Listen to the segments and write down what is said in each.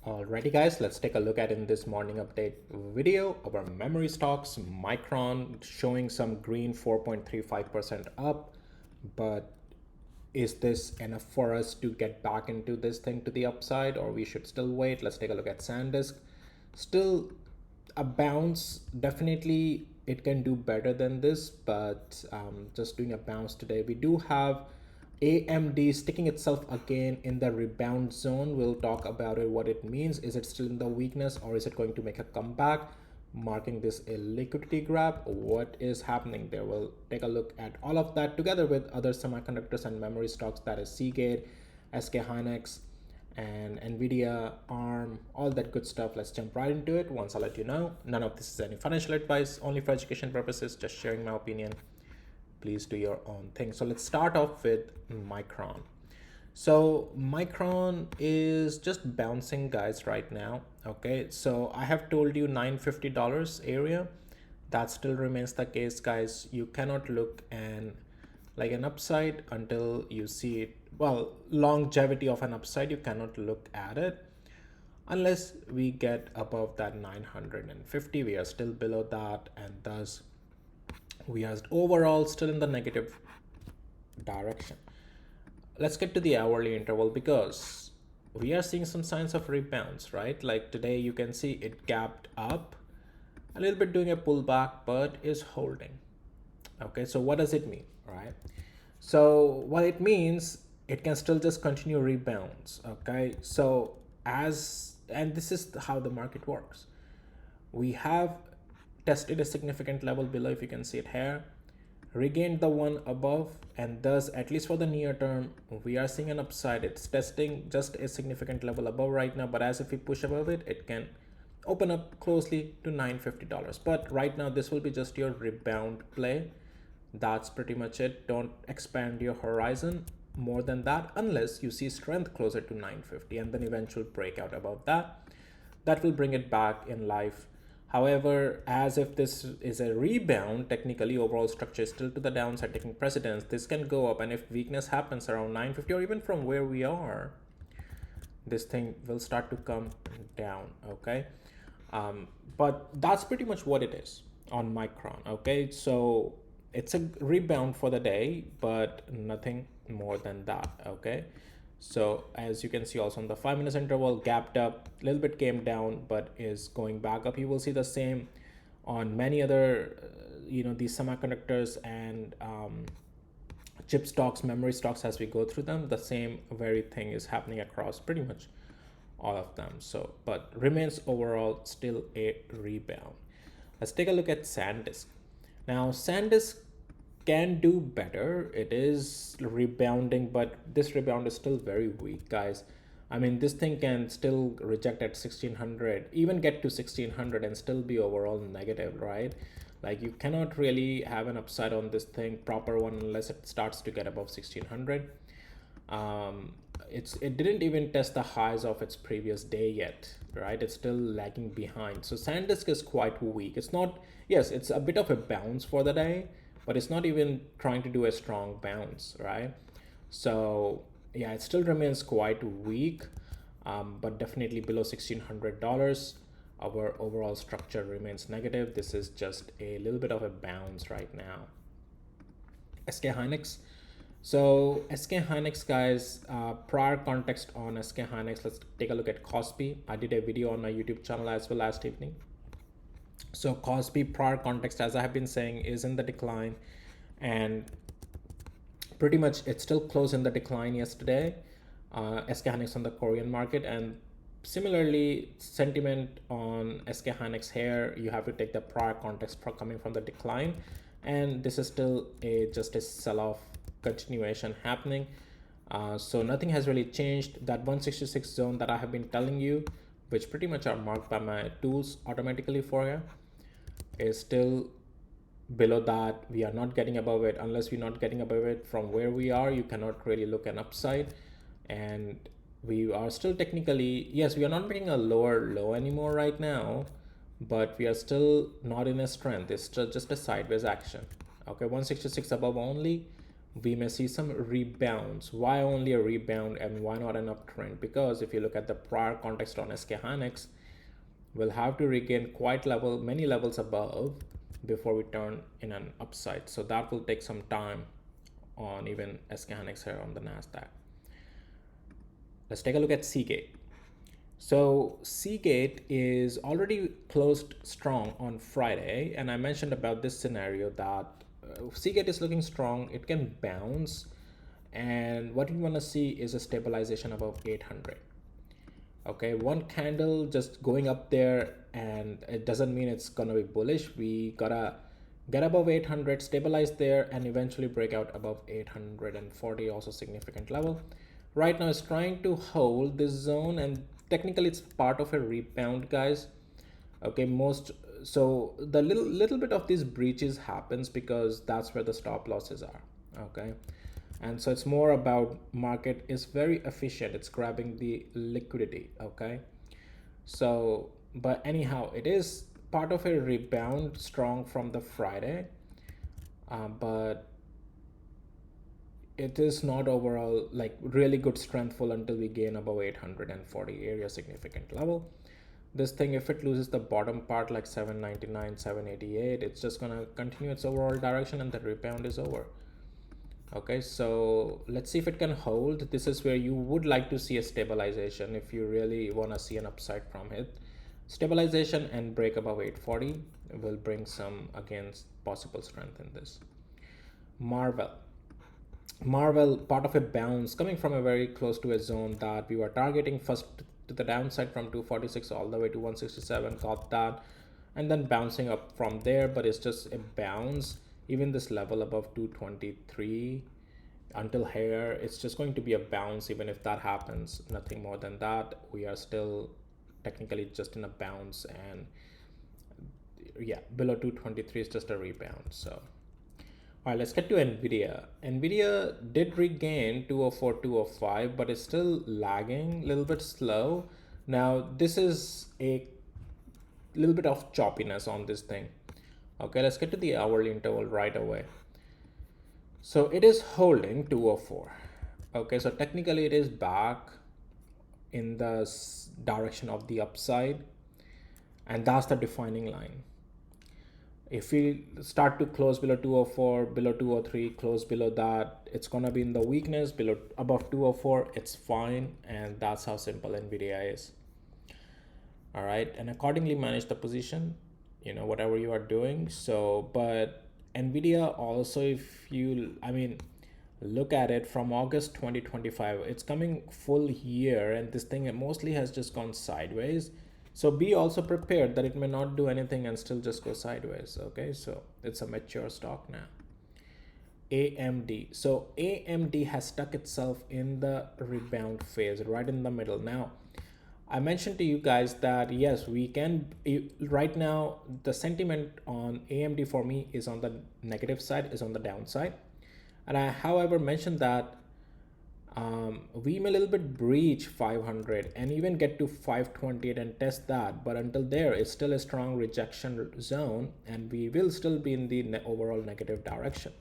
Alrighty guys, let's take a look at in this morning update video our memory stocks. Micron showing some green 4.35% up, but is this enough for us to get back into this thing to the upside, or we should still wait? Let's take a look at Sandisk. Still a bounce. Definitely it can do better than this, but just doing a bounce today. We do have AMD sticking itself again in the rebound zone. We'll talk about it, what it means. Is it still in the weakness, or is it going to make a comeback, marking this a liquidity grab? What is happening there? We'll take a look at all of that together with other semiconductors and memory stocks, that is Seagate, SK Hynix, and Nvidia, ARM, all that good stuff. Let's jump right into it. Once I'll let you know, none of this is any financial advice, only for education purposes, just sharing my opinion. Please do your own thing. So let's start off with Micron. So Micron is just bouncing, guys, right now. Okay, so I have told you $950 area. That still remains the case, guys. You cannot look and like an upside until you see it. Well, longevity of an upside, you cannot look at it unless we get above that 950. We are still below that, and thus we are overall still in the negative direction. Let's get to the hourly interval, because we are seeing some signs of rebounds, right? Like today you can see it gapped up a little bit, doing a pullback, but is holding. Okay, so what does it mean, right? So what it means, it can still just continue rebounds. Okay, so and this is how the market works. We have tested a significant level below, if you can see it here, regained the one above, and thus at least for the near term we are seeing an upside. It's testing just a significant level above right now, but as if we push above it, it can open up closely to $950. But right now this will be just your rebound play. That's pretty much it. Don't expand your horizon more than that unless you see strength closer to 950 and then eventual breakout above that. That will bring it back in life. However, as if this is a rebound, technically overall structure is still to the downside, taking precedence. This can go up, and if weakness happens around 950 or even from where we are, this thing will start to come down. Okay, but that's pretty much what it is on Micron. Okay, so it's a rebound for the day, but nothing more than that. Okay, so as you can see also on the 5 minutes interval, gapped up a little bit, came down, but is going back up. You will see the same on many other these semiconductors and chip stocks, memory stocks. As we go through them, the same very thing is happening across pretty much all of them. So but remains overall still a rebound. Let's take a look at Sandisk. Now Sandisk can do better. It is rebounding, but this rebound is still very weak, guys. I mean, this thing can still reject at 1600, even get to 1600 and still be overall negative, right? Like you cannot really have an upside on this thing, proper one, unless it starts to get above 1600. It didn't even test the highs of its previous day yet, right? It's still lagging behind. So Sandisk is quite weak. It's not, yes, it's a bit of a bounce for the day, but it's not even trying to do a strong bounce, right? So yeah, it still remains quite weak, but definitely below $1600. Our overall structure remains negative. This is just a little bit of a bounce right now. SK Hynix. So SK Hynix, guys, prior context on SK Hynix, let's take a look at Kospi. I did a video on my YouTube channel as well last evening. So Kospi, prior context, as I have been saying, is in the decline, and pretty much it's still close in the decline yesterday. SK Hynix on the Korean market, and similarly sentiment on SK Hynix here, you have to take the prior context for coming from the decline, and this is still just a sell-off continuation happening. So nothing has really changed. That 166 zone that I have been telling you, which pretty much are marked by my tools automatically for you, is still below that. We are not getting above it. Unless we're not getting above it from where we are, you cannot really look an upside. And we are still technically, yes, we are not making a lower low anymore right now, but we are still not in a strength. It's still just a sideways action. Okay, 166 above only, we may see some rebounds. Why only a rebound and why not an uptrend? Because if you look at the prior context on SK Hynix, we'll have to regain many levels above before we turn in an upside. So that will take some time on even SK Hynix here on the NASDAQ. Let's take a look at Seagate. So Seagate is already closed strong on Friday, and I mentioned about this scenario that Seagate is looking strong. It can bounce, and what we want to see is a stabilization above 800. Okay, one candle just going up there, and it doesn't mean it's gonna be bullish. We gotta get above 800, stabilize there, and eventually break out above 840, also significant level. Right now it's trying to hold this zone, and technically it's part of a rebound, guys. Okay, so the little bit of these breaches happens because that's where the stop losses are. Okay, and so it's more about market is very efficient, it's grabbing the liquidity. Okay, so but anyhow, it is part of a rebound strong from the Friday, but it is not overall like really good strengthful until we gain above 840 area significant level. This thing, if it loses the bottom part like 799, 788, it's just gonna continue its overall direction and the rebound is over. Okay, so let's see if it can hold. This is where you would like to see a stabilization if you really want to see an upside from it. Stabilization and break above 840 will bring some, again, possible strength in this. Marvel, part of a bounce coming from a very close to a zone that we were targeting first to the downside from 246 all the way to 167, got that, and then bouncing up from there, but it's just a bounce. Even this level above 223 until here, it's just going to be a bounce. Even if that happens, nothing more than that. We are still technically just in a bounce, and yeah, below 223 is just a rebound. So all right, let's get to Nvidia. Nvidia did regain 204, 205, but it's still lagging, a little bit slow. Now this is a little bit of choppiness on this thing. Okay, let's get to the hourly interval right away. So it is holding 204. Okay, so technically it is back in the direction of the upside, and that's the defining line. If we start to close below 204, below 203, close below that, it's gonna be in the weakness. Above 204, it's fine, and that's how simple NVDA is. All right, and accordingly manage the position, you know, whatever you are doing. So, but Nvidia also, if you, look at it from August 2025, it's coming full year, and this thing mostly has just gone sideways. So be also prepared that it may not do anything and still just go sideways. Okay, so it's a mature stock now. AMD. So AMD has stuck itself in the rebound phase, right in the middle. Now, I mentioned to you guys that yes, we can, right now, the sentiment on AMD for me is on the negative side, is on the downside. And I, however, mentioned that we may a little bit breach 500 and even get to 528 and test that, but until there, it's still a strong rejection zone, and we will still be in the overall negative direction.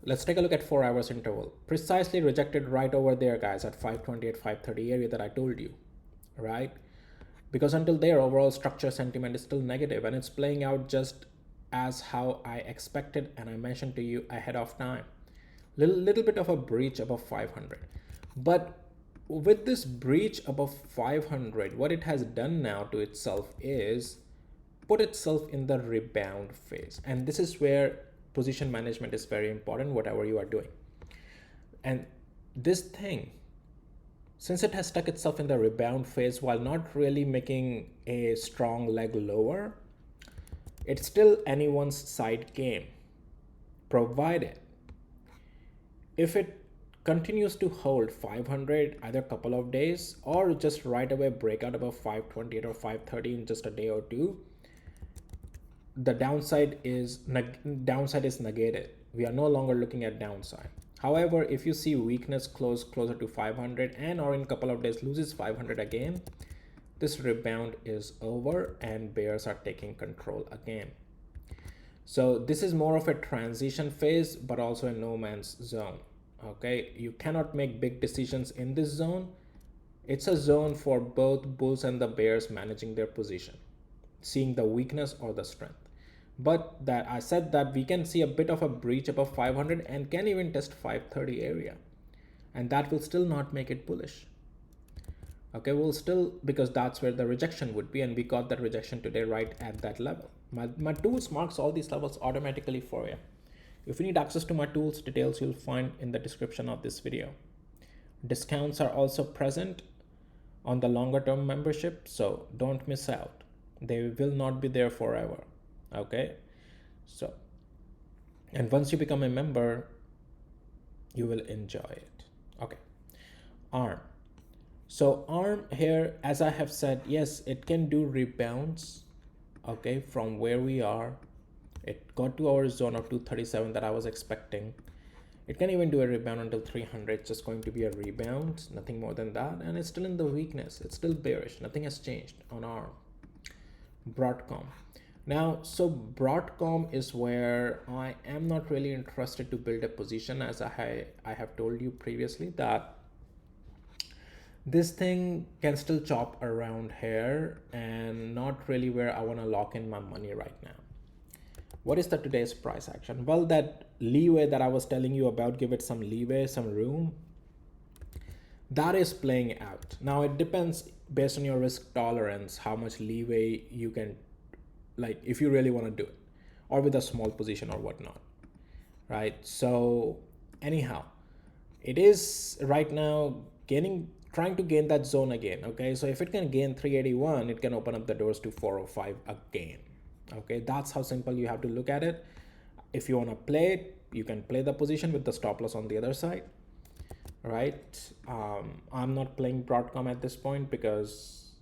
Let's take a look at 4 hours interval. Precisely rejected right over there, guys, at 528, 530 area that I told you, right? Because until there, overall structure sentiment is still negative, and it's playing out just as how I expected and I mentioned to you ahead of time. Little bit of a breach above 500, but with this breach above 500, what it has done now to itself is put itself in the rebound phase, and this is where position management is very important, whatever you are doing. And this thing, since it has stuck itself in the rebound phase while not really making a strong leg lower, it's still anyone's side game, provided if it continues to hold 500 either a couple of days or just right away break out above 528 or 530 in just a day or two, the downside is negated. We are no longer looking at downside. However, if you see weakness closer to 500 and or in a couple of days loses 500 again, this rebound is over and bears are taking control again. So this is more of a transition phase, but also a no man's zone. Okay, you cannot make big decisions in this zone. It's a zone for both bulls and the bears managing their position, seeing the weakness or the strength. But that I said that we can see a bit of a breach above 500 and can even test 530 area, and that will still not make it bullish. Okay, we'll still, because that's where the rejection would be, and we got that rejection today right at that level. My tools marks all these levels automatically for you. If you need access to my tools, details you'll find in the description of this video. Discounts are also present on the longer term membership, so don't miss out. They will not be there forever. Okay, so, and once you become a member, you will enjoy it. Okay, ARM. So ARM here, as I have said, yes, it can do rebounds, okay, from where we are. It got to our zone of 237 that I was expecting. It can even do a rebound until 300. It's just going to be a rebound, nothing more than that. And it's still in the weakness. It's still bearish. Nothing has changed on ARM. Broadcom. Now, so Broadcom is where I am not really interested to build a position, as I have told you previously that this thing can still chop around here and not really where I want to lock in my money right now. What is the today's price action? Well, that leeway that I was telling you about, give it some leeway, some room, that is playing out. Now it depends based on your risk tolerance, how much leeway you can, like if you really want to do it, or with a small position or whatnot, right? So anyhow, it is right now trying to gain that zone again. Okay, so if it can gain 381, it can open up the doors to 405 again. Okay, that's how simple you have to look at it. If you want to play it, you can play the position with the stop loss on the other side, right? I'm not playing Broadcom at this point because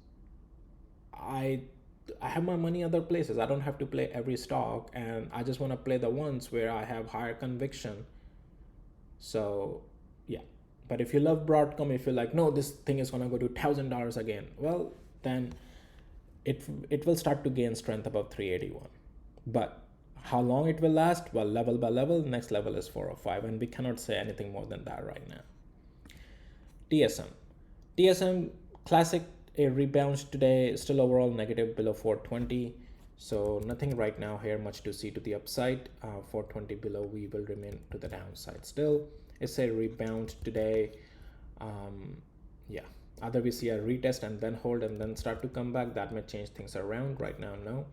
I have my money other places. I don't have to play every stock, and I just want to play the ones where I have higher conviction. So yeah, but if you love Broadcom, if you're like, no, this thing is gonna go to $1,000 again, well, then it will start to gain strength above 381. But how long it will last? Well, level by level, next level is 405, and we cannot say anything more than that right now. TSM classic, a rebound today, still overall negative below 420. So nothing right now here much to see to the upside. 420 below, we will remain to the downside still. It's a rebound today. Yeah, either we see a retest and then hold and then start to come back. That may change things around. Right now, no.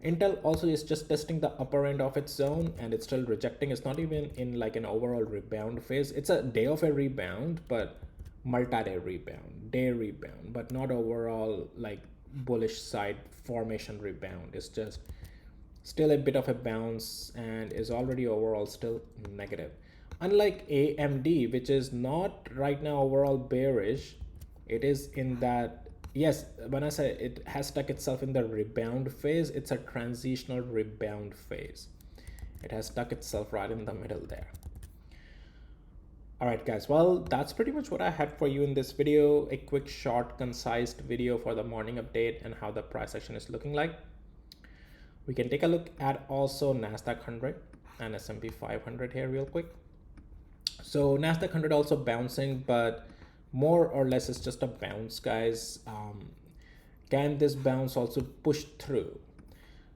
Intel also is just testing the upper end of its zone, and it's still rejecting. It's not even in like an overall rebound phase. It's a day of a rebound, but multi-day rebound, day rebound, but not overall like bullish side formation rebound. It's just still a bit of a bounce and is already overall still negative. Unlike AMD, which is not right now overall bearish, it is in that, yes, when I say it has stuck itself in the rebound phase, it's a transitional rebound phase. It has stuck itself right in the middle there. All right, guys, well, that's pretty much what I had for you in this video. A quick, short, concise video for the morning update and how the price action is looking like. We can take a look at also NASDAQ 100 and S&P 500 here real quick. So NASDAQ 100 also bouncing, but more or less it's just a bounce, guys. Can this bounce also push through?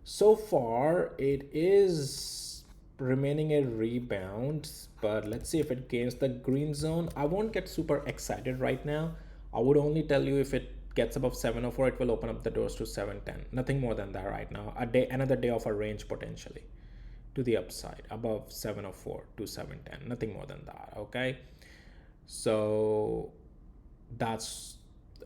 So far it is remaining a rebound, but let's see if it gains the green zone. I won't get super excited right now. I would only tell you if it gets above 704, it will open up the doors to 710. Nothing more than that right now. Another day of a range potentially to the upside above 704 to 710. Nothing more than that. Okay, so that's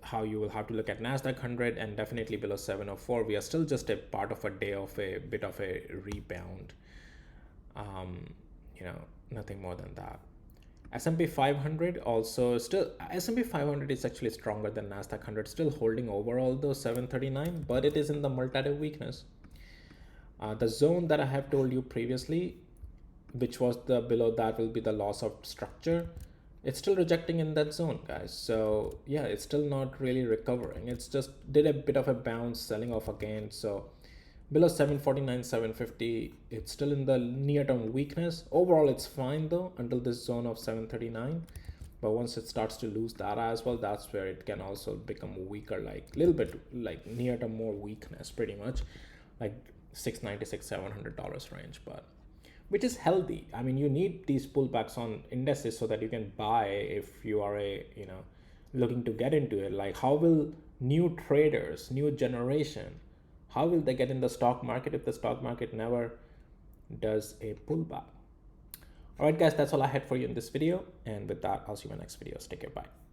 how you will have to look at NASDAQ 100, and definitely below 704. We are still just a part of a day of a bit of a rebound. You know, nothing more than that. S&P 500 also still, S&P 500 is actually stronger than NASDAQ 100, still holding overall though 739, but it is in the multi-day weakness. The zone that I have told you previously, which was the below that will be the loss of structure, it's still rejecting in that zone, guys. So yeah, it's still not really recovering. It's just did a bit of a bounce, selling off again. So Below 749, 750, it's still in the near-term weakness. Overall, it's fine though until this zone of 739. But once it starts to lose data as well, that's where it can also become weaker, like a little bit like near-term more weakness, pretty much like $696, $700 range, but which is healthy. I mean, you need these pullbacks on indices so that you can buy if you are looking to get into it. Like, how will new traders, new generation, how will they get in the stock market if the stock market never does a pullback? All right, guys, that's all I had for you in this video. And with that, I'll see you in my next video. Take care. Bye.